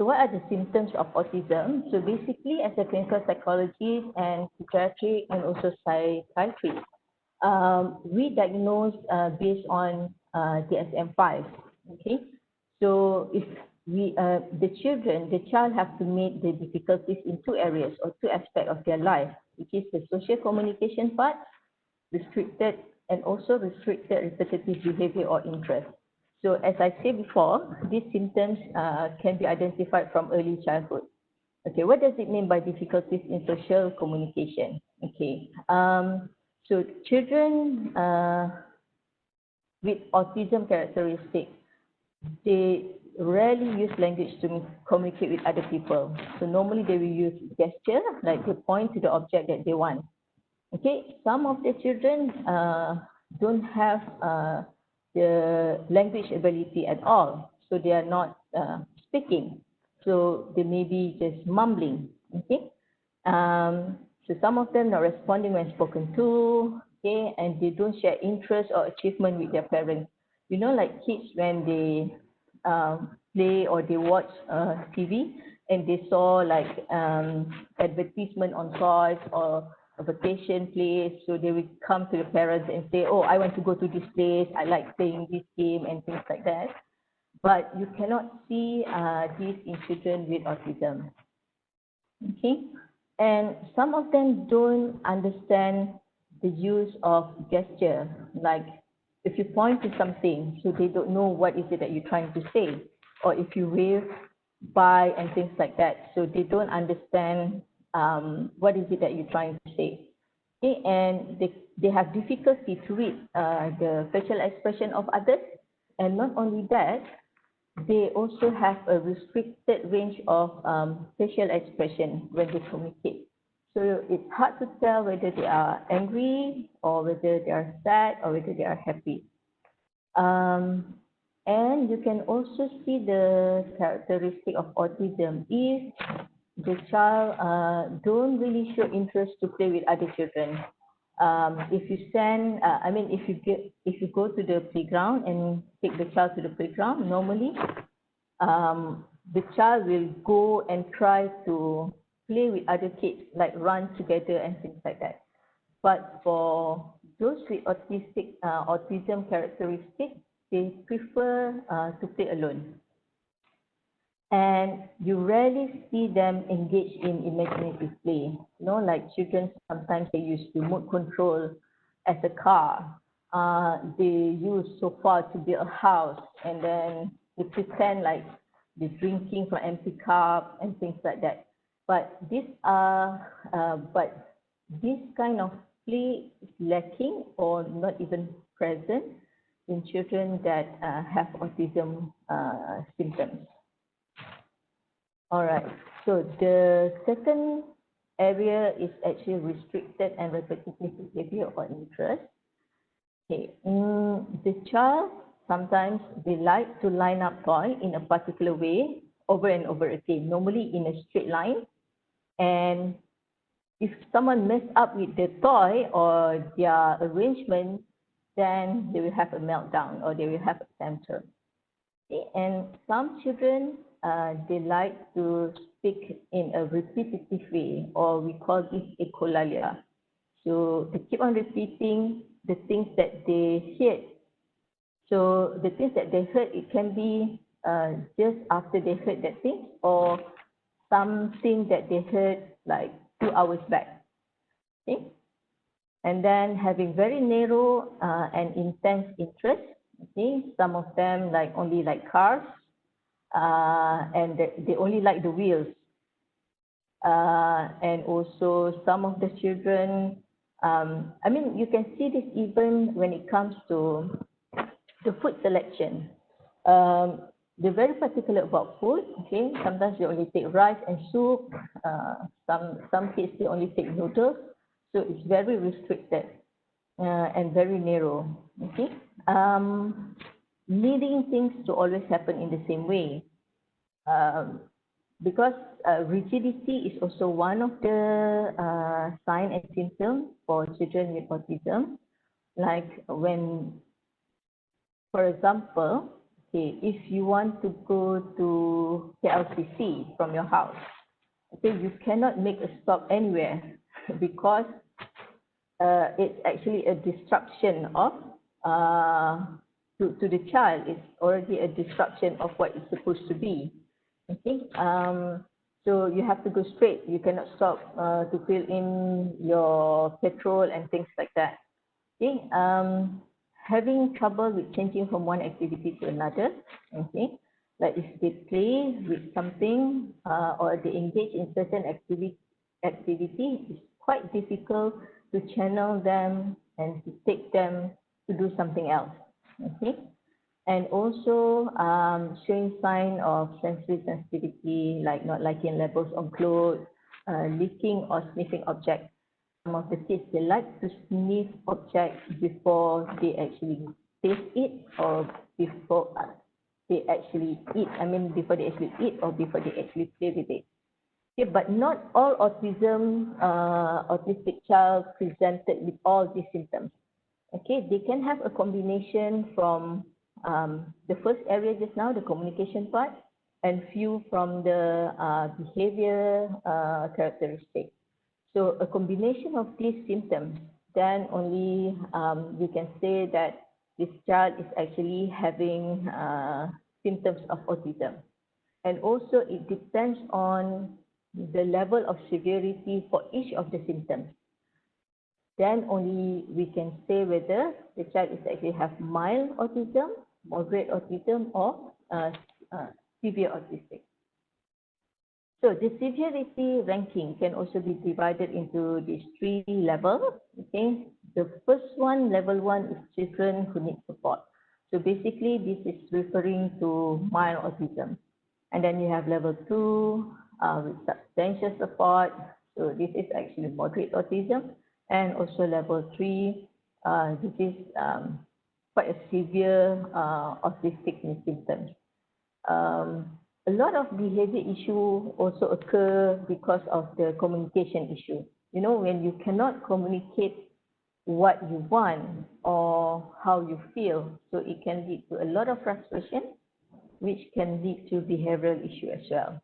what are the symptoms of autism? So basically, as a clinical psychologist and psychiatric and also psychiatrist, we diagnose based on DSM-5. Okay, so if the child have to meet the difficulties in two areas or two aspects of their life, which is the social communication part, restricted and also restricted repetitive behavior or interest. So as I said before, these symptoms can be identified from early childhood. Okay, what does it mean by difficulties in social communication? Okay, so children with autism characteristics, they rarely use language to communicate with other people. So normally they will use gesture, like they point to the object that they want. Okay, some of the children don't have the language ability at all, so they are not speaking. So they may be just mumbling. Okay, so some of them not responding when spoken to. Okay, and they don't share interest or achievement with their parents. You know, like kids when they play or they watch TV and they saw like advertisement on toys or a vacation place, so they will come to the parents and say, oh, I want to go to this place, I like playing this game and things like that. But you cannot see this in children with autism. Okay, and some of them don't understand the use of gesture, like if you point to something, so they don't know what is it that you're trying to say, or if you wave by and things like that, so they don't understand what is it that you're trying to say. Okay, and they have difficulty to read the facial expression of others, and not only that, they also have a restricted range of facial expression when they communicate. So it's hard to tell whether they are angry or whether they are sad or whether they are happy. And you can also see the characteristic of autism if the child don't really show interest to play with other children. If you send, if you go to the playground and take the child to the playground, normally the child will go and try to play with other kids, like run together and things like that. But for those with autism characteristics, they prefer to play alone. And you rarely see them engage in imaginative play. You know, like children, sometimes they use remote control as a car. They use sofa to build a house, and then they pretend like they're drinking from empty cup and things like that. But this kind of play is lacking or not even present in children that have autism symptoms. All right, so the second area is actually restricted and repetitive behavior or interest. Okay, the child, sometimes they like to line up toy in a particular way over and over again, normally in a straight line. And if someone mess up with the toy or their arrangement, then they will have a meltdown or they will have a tantrum. Okay, and some children, they like to speak in a repetitive way, or we call this echolalia. So they keep on repeating the things that they heard. So the things that they heard, it can be just after they heard that thing, or something that they heard like 2 hours back. Okay, and then having very narrow and intense interest. Okay, some of them like only like cars, and they only like the wheels. And also some of the children, I mean, you can see this even when it comes to the food selection. They're very particular about food. Okay, sometimes they only take rice and soup. Some kids, they only take noodles. So it's very restricted and very narrow. Okay, needing things to always happen in the same way. Because rigidity is also one of the sign and symptoms for children with autism. Like when, for example, okay, if you want to go to KLCC from your house, okay, you cannot make a stop anywhere because it's actually a disruption of to the child. It's already a disruption of what it's supposed to be. Okay, so you have to go straight. You cannot stop to fill in your petrol and things like that. Okay, having trouble with changing from one activity to another. Okay, like if they play with something or they engage in certain activity, it's quite difficult to channel them and to take them to do something else. Okay, and also showing sign of sensory sensitivity, like not liking labels on clothes, licking or sniffing objects. Some of the kids, they like to sniff objects before they actually taste it or before they actually eat. I mean, before they actually eat or before they actually play with it. Okay, but not all autistic child presented with all these symptoms. Okay, they can have a combination from the first area just now, the communication part, and few from the behavior characteristics. So a combination of these symptoms, then only you can say that this child is actually having symptoms of autism. And also it depends on the level of severity for each of the symptoms. Then only we can say whether the child is actually have mild autism, moderate autism, or severe autistic. So the severity ranking can also be divided into these 3 levels. Okay, the first one, level 1, is children who need support. So basically, this is referring to mild autism. And then you have level 2 with substantial support. So this is actually moderate autism. And also level 3, this is quite a severe autistic symptoms. A lot of behavior issue also occur because of the communication issue. You know, when you cannot communicate what you want or how you feel, so it can lead to a lot of frustration, which can lead to behavioral issue as well.